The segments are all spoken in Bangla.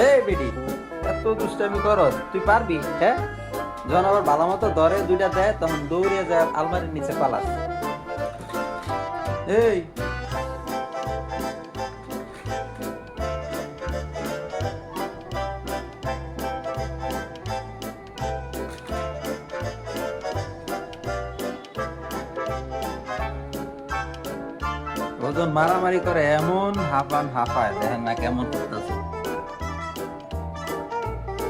এই বেডি, এত দুষ্টামি করস তুই পারবি? হ্যাঁ, যখন আবার ভালো মতো ধরে দুইটা দেয় তখন দৌড়িয়ে যায় আলমারির নিচে পালাস। এই ওজন মারামারি করে এমন হাঁপায়, দেখেন না কেমন করতেছে।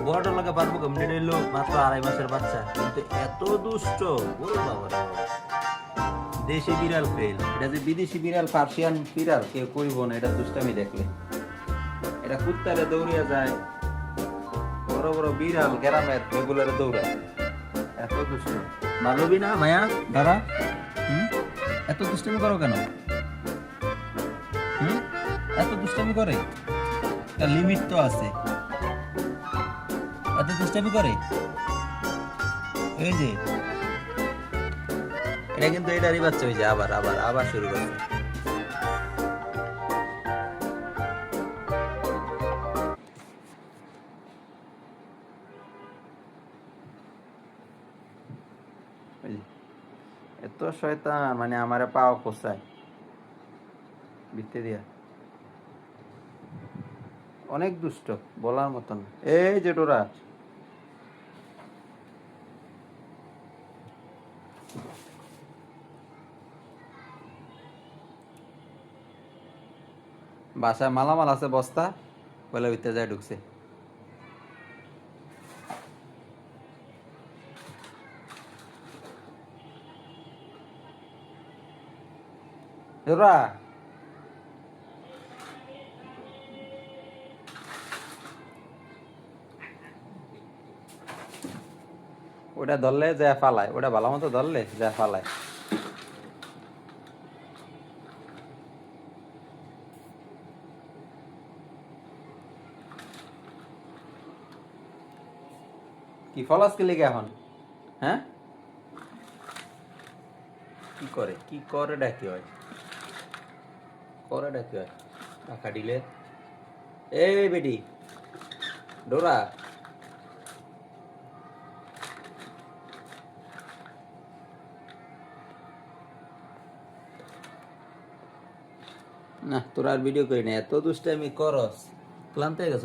বড় লাগে পারবো কমিউনিটি লোক, মাত্র 2.5 মাসের বাচ্চা, কিন্তু এত দুষ্ট। ওরে বাবা রে বাবা। দেশি বিড়াল ফেল, এটা যে বিদেশি বিড়াল পার্সিয়ান বিড়াল কেউ কইব না এটা দুষ্টামি দেখলে। এটা কুত্তারে দৌড়িয়ে যায়, বড় বড় বিড়াল গ্রামের এগুলারে দৌড়ায়। এত দুষ্ট মানবি না মায়া দাদা? এত দুষ্টামি করো কেন? এত দুষ্টামি করে? একটা লিমিট তো আছে। এত দুষ্টামি করে? এই যে এটা কিন্তু এটারই বাচ্চা, হয়ে যায় আবার আবার আবার শুরু করছে। এত শয়তান, মানে আমারে পাও কোসায় বিতে দিয়া। অনেক দুষ্ট, বলার মতন। এই যে ডোরা, বাসায় মালামাল আছে বস্তা, বলে ভিতরে যায় ঢুকছে। ডোরা, ওটা ধরলে যা ফালায়, ওটা ভালো মতো ধরলে যা ফালায়। কি ফলাস কে লেগে এখন? হ্যাঁ, কি করে ডাকি হয়, করে ডাকি হয় টাকা দিলে। এই বেটি ডোরা, না তোর আর ভিডিও করি না, এত দুষ্টামি করস, ক্লান্ত হয়ে গেছে।